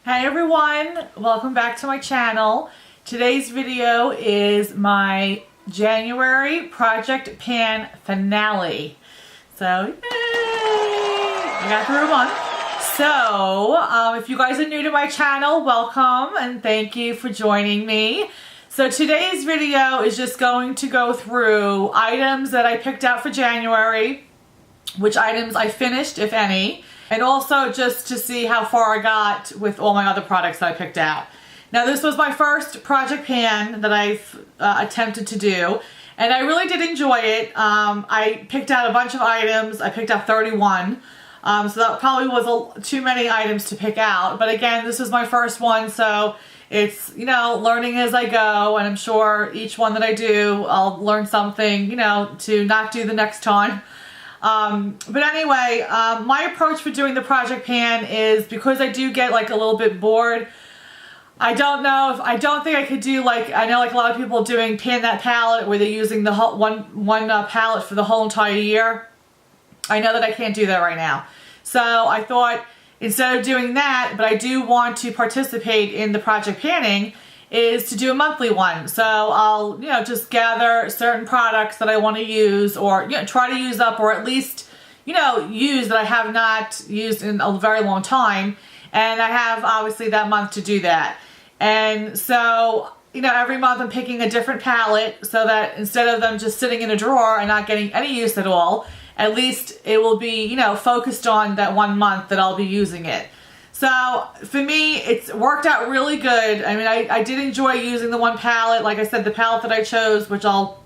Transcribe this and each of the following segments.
Hi everyone, welcome back to my channel. Today's video is my January Project Pan finale. So, yay! I got through a month. So, if you guys are new to my channel, welcome and thank you for joining me. So today's video is just going to go through items that I picked out for January, which items I finished, if any, and also just to see how far I got with all my other products that I picked out. Now this was my first project pan that I've attempted to do, and I really did enjoy it. I picked out a bunch of items. I picked out 31, so that probably was too many items to pick out, but again, this was my first one, so it's, you know, learning as I go, and I'm sure each one that I do, I'll learn something, you know, to not do the next time. But anyway, my approach for doing the project pan is, because I do get like a little bit bored, I don't think I could do, like, I know like a lot of people doing pan that palette where they're using the whole one palette for the whole entire year. I know that I can't do that right now. So I thought, instead of doing that, but I do want to participate in the project panning, is to do a monthly one. So I'll, you know, just gather certain products that I want to use, or, you know, try to use up, or at least, you know, use that I have not used in a very long time. And I have obviously that month to do that. And so, you know, every month I'm picking a different palette, so that instead of them just sitting in a drawer and not getting any use at all, at least it will be, you know, focused on that one month that I'll be using it. So for me, it's worked out really good. I mean, I did enjoy using the one palette. Like I said, the palette that I chose, which I'll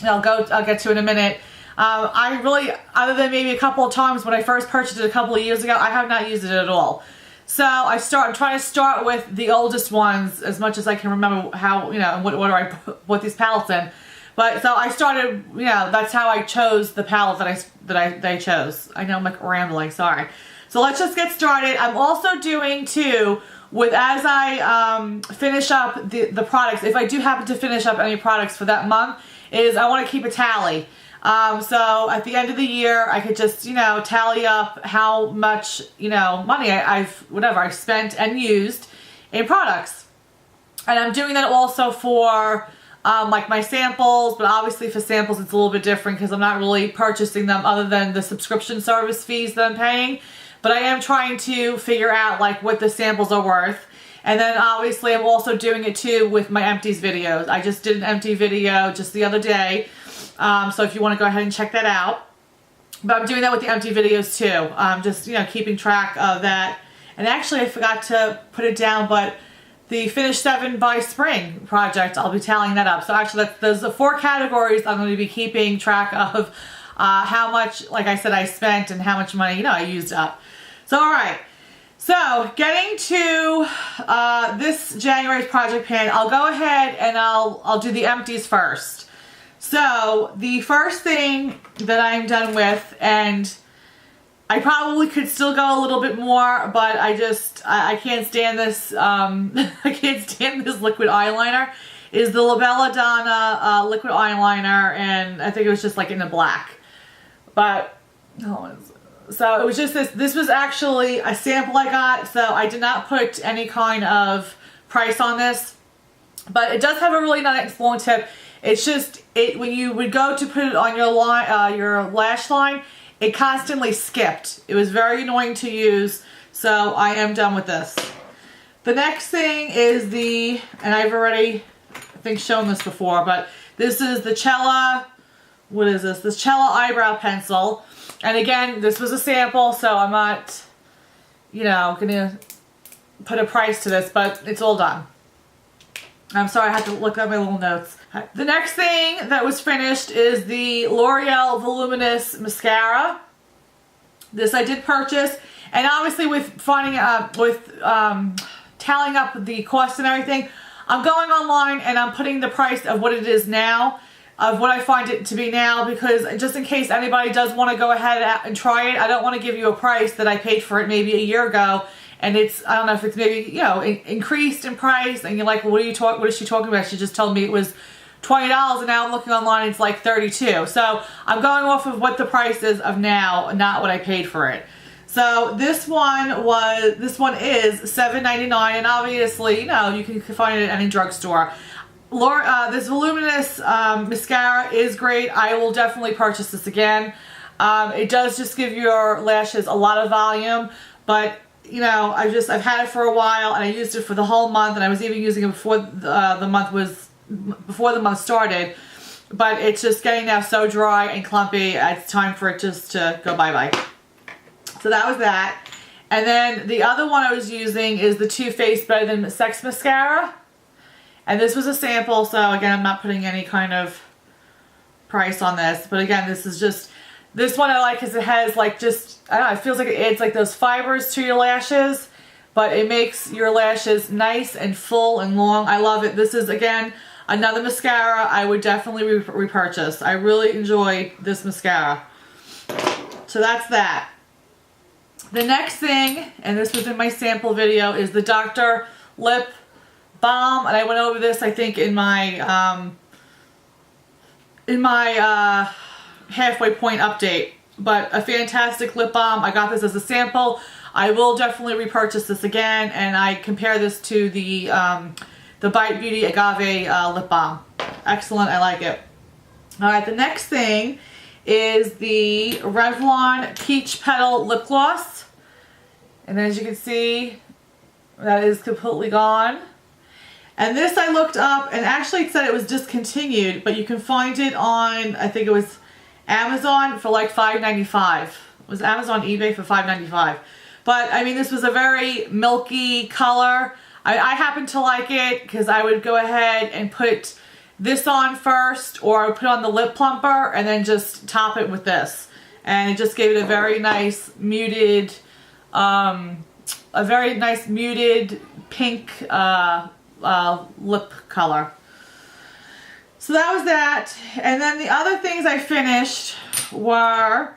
get to in a minute. I really, other than maybe a couple of times when I first purchased it a couple of years ago, I have not used it at all. So I'm trying to start with the oldest ones as much as I can remember how, you know, and what order I put these palettes in. But so I started, you know, that's how I chose the palette that I chose. I know I'm like rambling, sorry. So let's just get started. I'm also doing too, as I finish up the products, if I do happen to finish up any products for that month, is I want to keep a tally. So at the end of the year, I could just, you know, tally up how much, you know, money I've spent and used in products. And I'm doing that also for like my samples, but obviously for samples it's a little bit different because I'm not really purchasing them other than the subscription service fees that I'm paying. But I am trying to figure out like what the samples are worth. And then obviously I'm also doing it too with my empties videos. I just did an empty video just the other day. So if you want to go ahead and check that out. But I'm doing that with the empty videos too. Just, you know, keeping track of that. And actually I forgot to put it down, but the Finish 7 by Spring project, I'll be tallying that up. So actually there's the 4 categories I'm going to be keeping track of. How much, like I said, I spent and how much money, you know, I used up. So, alright. So, getting to this January's project pan, I'll go ahead and I'll do the empties first. So, the first thing that I'm done with, and I probably could still go a little bit more, but I can't stand this, I can't stand this liquid eyeliner, is the Donna liquid eyeliner, and I think it was just like in the black. But, so it was just this was actually a sample I got, so I did not put any kind of price on this. But it does have a really nice long tip. It's just, when you would go to put it on your lash line, it constantly skipped. It was very annoying to use, so I am done with this. The next thing is and I've already, I think, shown this before, but this is the Chella. What is this? This Chella eyebrow pencil. And again, this was a sample, so I'm not, you know, gonna put a price to this, but it's all done. I'm sorry, I had to look at my little notes. The next thing that was finished is the Loreal Voluminous Mascara. This I did purchase, and obviously with tallying up the cost and everything, I'm going online and I'm putting the price of what it is now, of what I find it to be now, because just in case anybody does want to go ahead and try it, I don't want to give you a price that I paid for it maybe a year ago, and it's, I don't know if it's maybe, you know, increased in price, and you're like, well, what is she talking about? She just told me it was $20, and now I'm looking online and it's like $32. So I'm going off of what the price is of now, not what I paid for it. So this one is $7.99, and obviously, you know, you can find it at any drugstore. This Voluminous Mascara is great. I will definitely purchase this again. It does just give your lashes a lot of volume, but you know, I've had it for a while, and I used it for the whole month, and I was even using it before the month started. But it's just getting now so dry and clumpy. It's time for it just to go bye-bye. So that was that. And then the other one I was using is the Too Faced Better Than Sex Mascara. And this was a sample, so again, I'm not putting any kind of price on this. But again, this is just, this one I like because it has like just, I don't know, it feels like it adds like those fibers to your lashes. But it makes your lashes nice and full and long. I love it. This is, again, another mascara I would definitely repurchase. I really enjoy this mascara. So that's that. The next thing, and this was in my sample video, is the Dr. Lip Balm. And I went over this, I think, in my halfway point update. But a fantastic lip balm. I got this as a sample. I will definitely repurchase this again, and I compare this to the Bite Beauty Agave Lip Balm. Excellent, I like it. Alright, the next thing is the Revlon Peach Petal Lip Gloss. And as you can see, that is completely gone. And this I looked up, and actually it said it was discontinued, but you can find it on, I think it was Amazon for like $5.95. It was Amazon eBay for $5.95. But I mean, this was a very milky color. I happen to like it because I would go ahead and put this on first, or I would put on the lip plumper and then just top it with this. And it just gave it a very nice muted, pink lip color. So that was that. And then the other things I finished were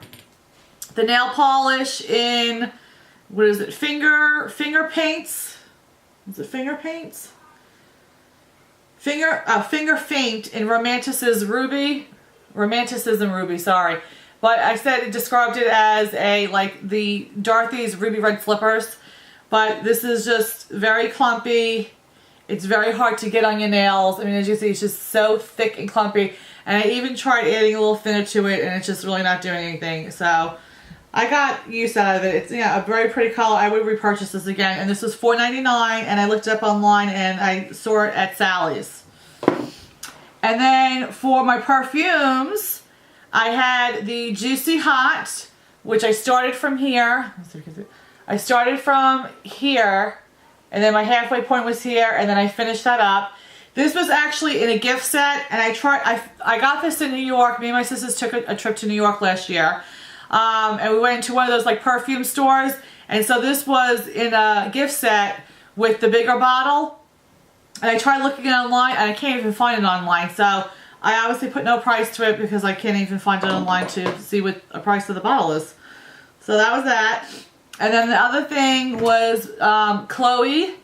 the nail polish in, what is it, finger paints. Is it finger paints? Finger Faint in Romanticism Ruby, sorry. But I said it described it as like the Dorothy's Ruby Red Flippers. But this is just very clumpy. It's very hard to get on your nails. I mean, as you see, it's just so thick and clumpy. And I even tried adding a little thinner to it, and it's just really not doing anything. So I got use out of it. It's, yeah, a very pretty color. I would repurchase this again. And this was $4.99, and I looked it up online, and I saw it at Sally's. And then for my perfumes, I had the Juicy Hot, which I started from here. I started from here, and then my halfway point was here, and then I finished that up. This was actually in a gift set, and I got this in New York. Me and my sisters took a trip to New York last year. And we went into one of those like perfume stores, and so this was in a gift set with the bigger bottle. And I tried looking it online, and I can't even find it online. So I obviously put no price to it because I can't even find it online to see what the price of the bottle is. So that was that. And then the other thing was Chloe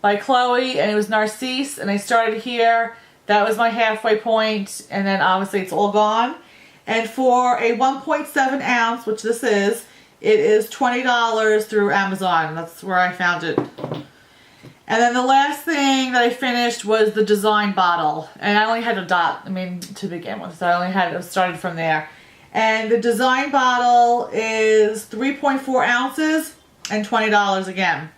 by Chloe, and it was Narcisse, and I started here. That was my halfway point, and then obviously it's all gone. And for a 1.7 ounce, which this is, it is $20 through Amazon. That's where I found it. And then the last thing that I finished was the design bottle. And I only had a dot, I mean, to begin with. So I only had it started from there. And the design bottle is 3.4 ounces and $20 again.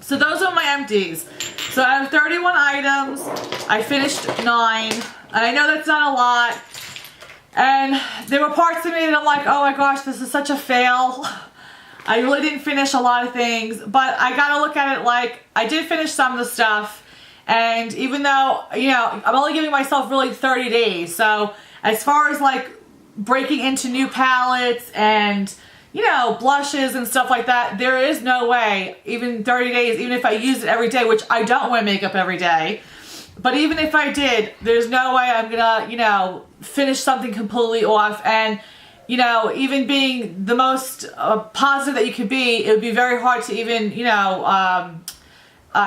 So those are my empties. So out of 31 items, I finished 9. And I know that's not a lot. And there were parts of me that I'm like, oh my gosh, this is such a fail. I really didn't finish a lot of things, but I gotta look at it like I did finish some of the stuff. And even though, you know, I'm only giving myself really 30 days. So as far as like breaking into new palettes and, you know, blushes and stuff like that, there is no way, even 30 days, even if I use it every day, which I don't wear makeup every day. But even if I did, there's no way I'm gonna, you know, finish something completely off. And, you know, even being the most positive that you could be, it would be very hard to even, you know,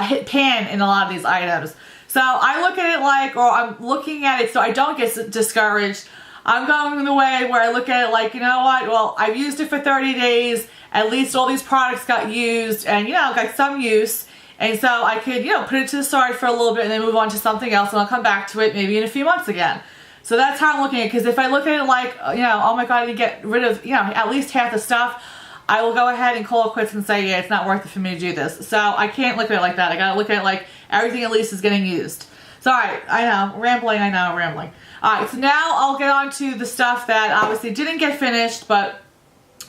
hit pan in a lot of these items. So I look at it like, or I'm looking at it so I don't get discouraged. I'm going the way where I look at it like, you know what, well, I've used it for 30 days, at least all these products got used and, you know, got some use. And so I could, you know, put it to the side for a little bit and then move on to something else, and I'll come back to it maybe in a few months again. So that's how I'm looking at it, because if I look at it like, you know, oh my god, I need to get rid of, you know, at least half the stuff, I will go ahead and call it quits and say, yeah, it's not worth it for me to do this. So I can't look at it like that. I gotta look at it like everything at least is getting used. So alright, I know, rambling, rambling. Alright, so now I'll get on to the stuff that obviously didn't get finished, but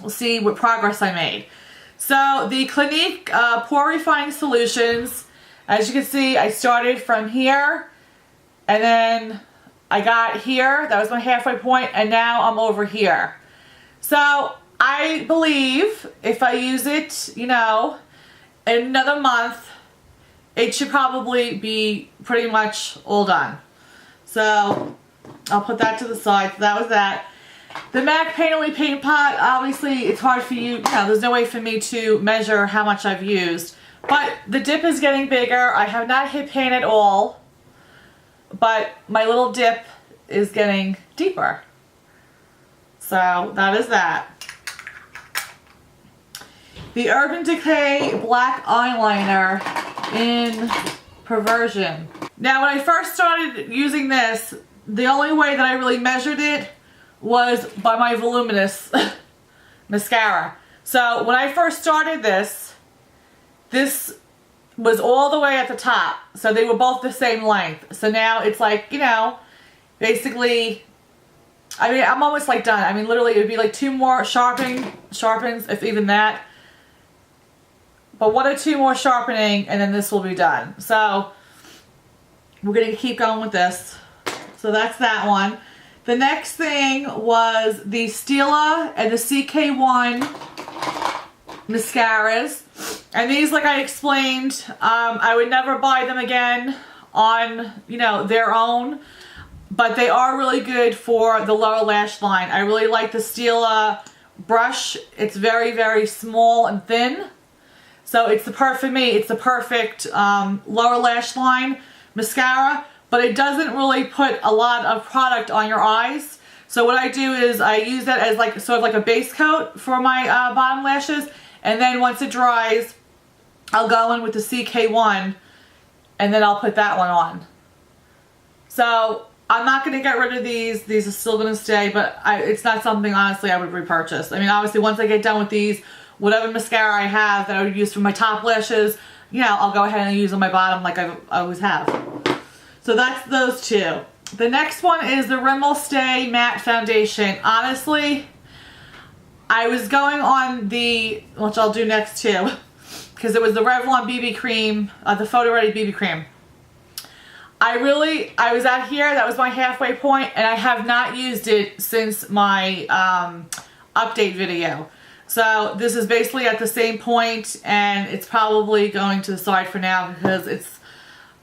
we'll see what progress I made. So the Clinique Pore Refining Solutions, as you can see, I started from here, and then I got here, that was my halfway point, and now I'm over here. So I believe if I use it, you know, in another month, it should probably be pretty much all done. So I'll put that to the side. So that was that. The MAC Paint Only Paint Pot, obviously it's hard for you, there's no way for me to measure how much I've used. But the dip is getting bigger. I have not hit pan at all, but my little dip is getting deeper. So that is that. The Urban Decay Black Eyeliner in Perversion. Now when I first started using this, the only way that I really measured it was by my Voluminous Mascara. So when I first started this was all the way at the top. So they were both the same length. So now it's like, you know, basically, I mean, I'm almost like done. I mean, literally it would be like 2 more sharpens, if even that. But 1 or 2 more sharpening and then this will be done. So we're going to keep going with this. So that's that one. The next thing was the Stila and the CK1 mascaras. And these, like I explained, I would never buy them again on, you know, their own. But they are really good for the lower lash line. I really like the Stila brush. It's very, very small and thin. So it's the perfect, it's the perfect lower lash line mascara. But it doesn't really put a lot of product on your eyes. So what I do is I use that as like sort of like a base coat for my bottom lashes. And then once it dries, I'll go in with the CK1 and then I'll put that one on. So I'm not going to get rid of these. These are still going to stay, but it's not something honestly I would repurchase. I mean, obviously once I get done with these, whatever mascara I have that I would use for my top lashes, you know, I'll go ahead and use on my bottom like I always have. So that's those two. The next one is the Rimmel Stay Matte Foundation. Honestly, I was going on the, which I'll do next too, because it was the Revlon BB cream, the Photo Ready BB cream. I was at here, that was my halfway point, and I have not used it since my update video. So this is basically at the same point, and it's probably going to the side for now because it's,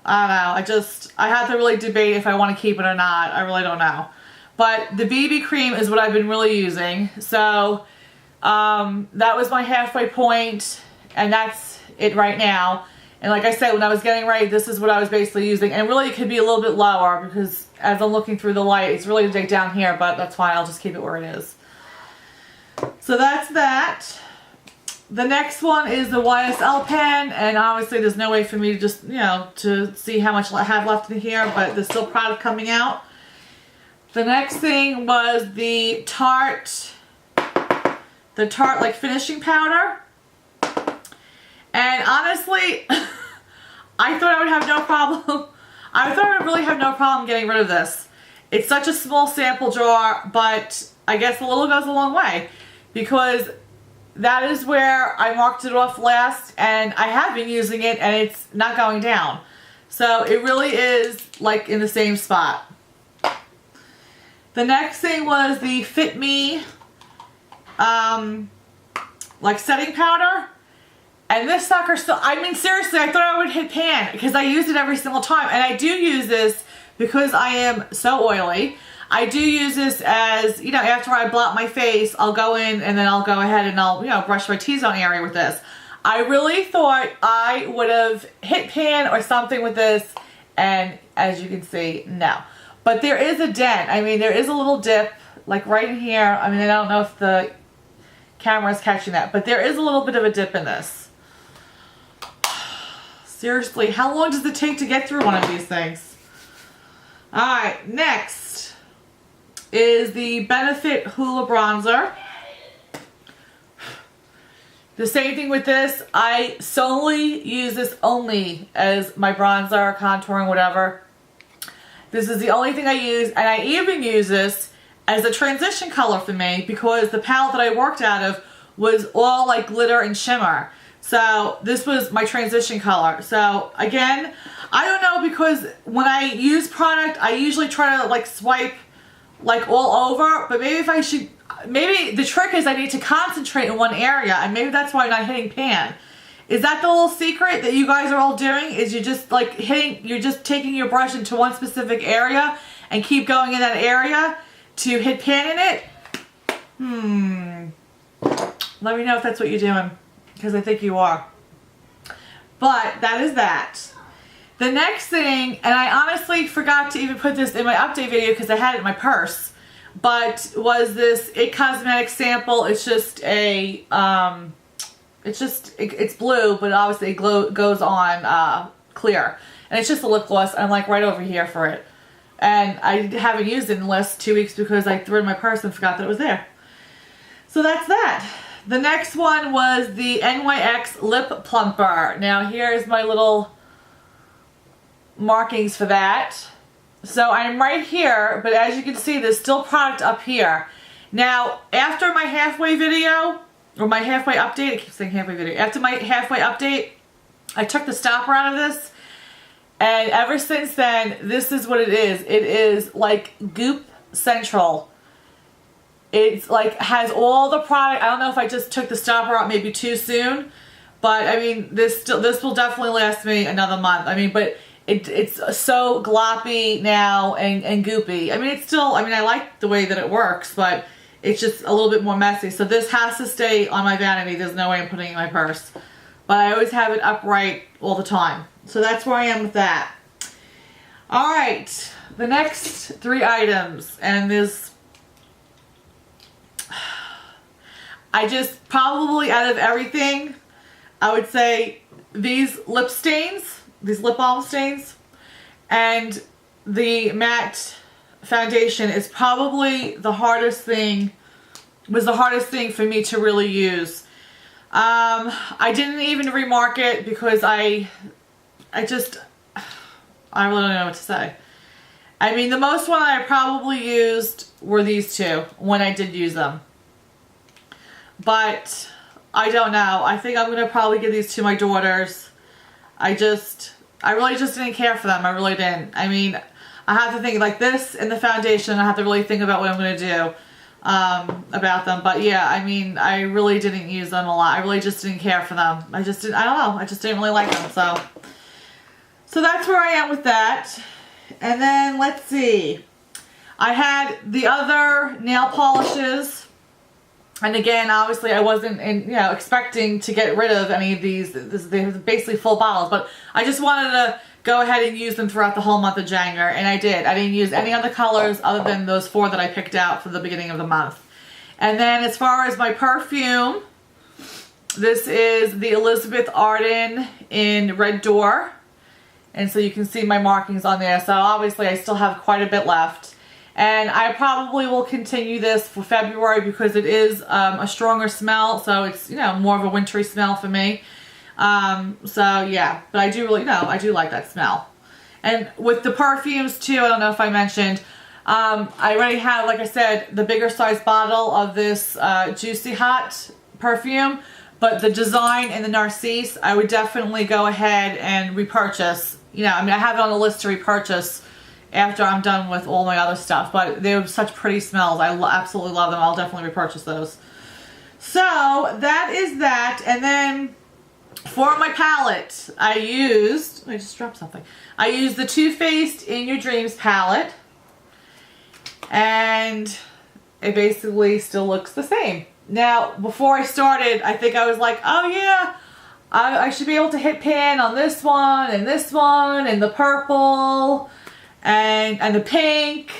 I don't know, I have to really debate if I want to keep it or not. I really don't know. But the BB cream is what I've been really using. So that was my halfway point, and that's it right now. And like I said, when I was getting ready, this is what I was basically using. And really it could be a little bit lower because as I'm looking through the light, it's really big down here, but that's fine. I'll just keep it where it is. So that's that. The next one is the YSL pen, and obviously there's no way for me to just, you know, to see how much I have left in here, but there's still product coming out. The next thing was the Tarte like finishing powder. And honestly, I thought I would have no problem. I thought I would really have no problem getting rid of this. It's such a small sample jar, but I guess a little goes a long way because that is where I marked it off last, and I have been using it and it's not going down. So it really is like in the same spot. The next thing was the Fit Me like setting powder. And this sucker still, I mean seriously, I thought I would hit pan because I use it every single time. And I do use this because I am so oily. I do use this as, you know, after I blot my face, I'll go in and then I'll go ahead and I'll, you know, brush my T-zone area with this. I really thought I would have hit pan or something with this, and as you can see, no. But there is a dent. I mean, there is a little dip, like right in here. I mean, I don't know if the camera is catching that. But there is a little bit of a dip in this. Seriously, how long does it take to get through one of these things? Alright, next is the Benefit Hoola Bronzer. The same thing with this. I solely use this only as my bronzer, contouring, whatever. This is the only thing I use, and I even use this as a transition color for me because the palette that I worked out of was all like glitter and shimmer. So this was my transition color. So again, I don't know, because when I use product, I usually try to like swipe like all over, but maybe if I should, maybe the trick is I need to concentrate in one area, and maybe that's why I'm not hitting pan. Is that the little secret that you guys are all doing? Is you're just like hitting, you're just taking your brush into one specific area and keep going in that area to hit pan in it? Let me know if that's what you're doing, because I think you are. But that is that. The next thing, and I honestly forgot to even put this in my update video because I had it in my purse, but was this It Cosmetics sample. It's just a, it's blue, but obviously it goes on clear. And it's just a lip gloss. I'm like right over here for it. And I haven't used it in the last 2 weeks because I threw it in my purse and forgot that it was there. So that's that. The next one was the NYX Lip Plumper. Now here's my little markings for that. So I'm right here, but as you can see, there's still product up here. Now, after my halfway video, or my halfway update, I keep saying halfway video. After my halfway update, I took the stopper out of this, and ever since then, this is what it is. It is like goop central. It's like has all the product. I don't know if I just took the stopper out maybe too soon, but I mean, this will definitely last me another month. I mean, but it's so gloppy now and goopy. I mean, it's still, I mean, I like the way that it works, but it's just a little bit more messy. So this has to stay on my vanity. There's no way I'm putting it in my purse. But I always have it upright all the time. So that's where I am with that. Alright, the next 3 items. And this, I just probably out of everything, I would say these lip stains, these lip balm stains, and the matte foundation is probably the hardest thing, was the hardest thing for me to really use. I didn't even remark it because I really don't know what to say. I mean, the most one I probably used were these two when I did use them. But I don't know. I think I'm going to probably give these to my daughters. I really just didn't care for them. I really didn't. I mean, I have to think like this and the foundation. I have to really think about what I'm going to do about them. But yeah, I mean, I really didn't use them a lot. I really just didn't care for them. I don't know. I just didn't really like them. So that's where I am with that. And then let's see. I had the other nail polishes. And again, obviously, I wasn't, expecting to get rid of any of these. They're basically full bottles, but I just wanted to go ahead and use them throughout the whole month of January, and I did. I didn't use any other colors other than those 4 that I picked out for the beginning of the month. And then as far as my perfume, this is the Elizabeth Arden in Red Door, and so you can see my markings on there. So obviously, I still have quite a bit left. And I probably will continue this for February because it is a stronger smell. So it's, more of a wintry smell for me. So yeah, but I do really, I do like that smell. And with the perfumes too, I don't know if I mentioned, I already have, like I said, the bigger size bottle of this Juicy Hot perfume. But the design and the Narcisse, I would definitely go ahead and repurchase. I mean, I have it on the list to repurchase after I'm done with all my other stuff, but they have such pretty smells. I absolutely love them. I'll definitely repurchase those. So that is that. And then for my palette, I just dropped something. I used the Too Faced In Your Dreams palette, and it basically still looks the same. Now, before I started, I think I was like, oh yeah, I should be able to hit pan on this one, and the purple, and the pink.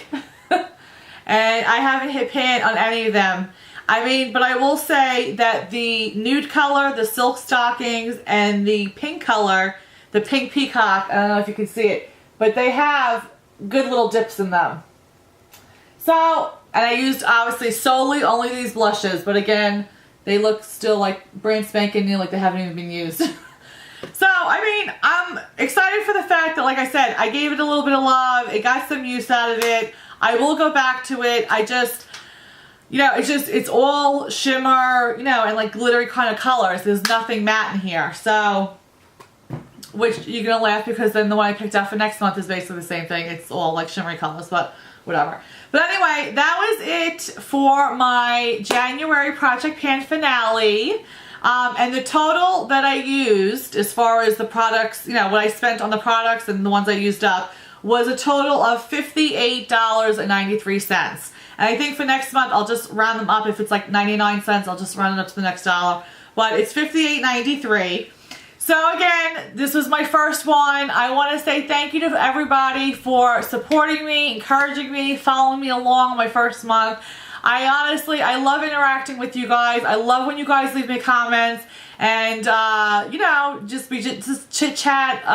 And I haven't hit pan on any of them. I mean, but I will say that the nude color, the silk stockings, and the pink color, the pink peacock, I don't know if you can see it, but they have good little dips in them. So, and I used obviously solely only these blushes, but again, they look still like brand spanking new, like they haven't even been used. So, I mean, I'm excited for the fact that, like I said, I gave it a little bit of love. It got some use out of it. I will go back to it. I just, you know, it's all shimmer, you know, and like glittery kind of colors. There's nothing matte in here. So, which you're going to laugh because then the one I picked out for next month is basically the same thing. It's all like shimmery colors, but whatever. But anyway, that was it for my January Project Pan finale. And the total that I used as far as the products, you know, what I spent on the products and the ones I used up was a total of $58.93. And I think for next month, I'll just round them up. If it's like 99 cents, I'll just round it up to the next dollar. But it's $58.93. So again, this was my first one. I want to say thank you to everybody for supporting me, encouraging me, following me along my first month. I love interacting with you guys. I love when you guys leave me comments and, you know, just chit chat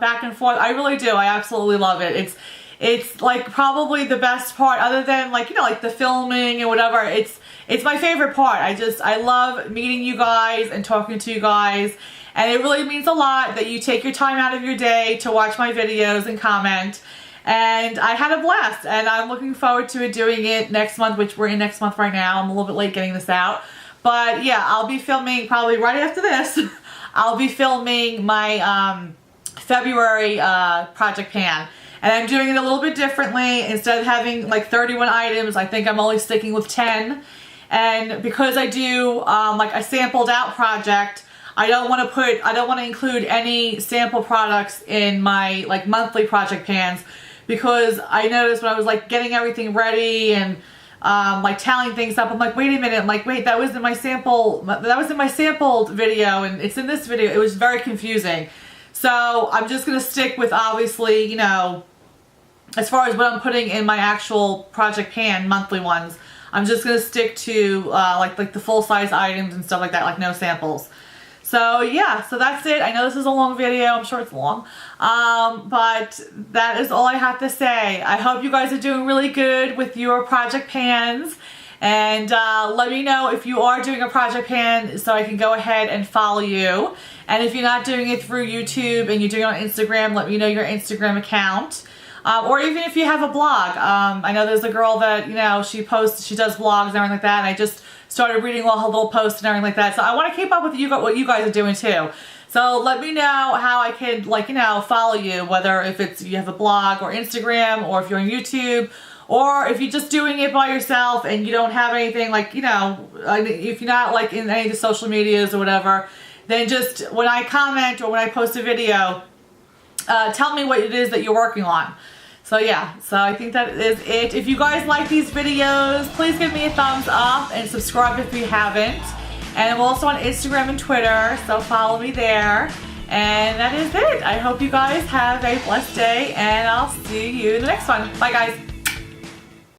back and forth. I really do. I absolutely love it. It's like probably the best part other than like, you know, like the filming and whatever. It's my favorite part. I love meeting you guys and talking to you guys. And it really means a lot that you take your time out of your day to watch my videos and comment. And I had a blast, and I'm looking forward to doing it next month, which we're in next month right now. I'm a little bit late getting this out. But yeah, I'll be filming probably right after this. I'll be filming my February Project Pan. And I'm doing it a little bit differently. Instead of having like 31 items, I think I'm only sticking with 10. And because I do like a sampled out project, I don't want to include any sample products in my like monthly project pans, because I noticed when I was like getting everything ready and like tallying things up, I'm like, wait a minute, I'm like, wait, that was in my sampled video and it's in this video. It was very confusing. So I'm just going to stick with, obviously, you know, as far as what I'm putting in my actual project pan monthly ones, I'm just going to stick to like the full size items and stuff like that, like no samples. So yeah, so that's it. I know this is a long video. I'm sure it's long. But that is all I have to say. I hope you guys are doing really good with your project pans. And let me know if you are doing a project pan so I can go ahead and follow you. And if you're not doing it through YouTube and you're doing it on Instagram, let me know your Instagram account. Or even if you have a blog. I know there's a girl that, you know, she does vlogs and everything like that. And I just started reading all her little posts and everything like that. So I want to keep up with you, what you guys are doing too. So let me know how I can, like, you know, follow you, whether if you have a blog or Instagram, or if you're on YouTube, or if you're just doing it by yourself and you don't have anything, like, you know, if you're not like in any of the social medias or whatever, then just when I comment or when I post a video, tell me what it is that you're working on. So yeah, so I think that is it. If you guys like these videos, please give me a thumbs up and subscribe if you haven't. And I'm also on Instagram and Twitter, so follow me there. And that is it. I hope you guys have a blessed day, and I'll see you in the next one. Bye guys.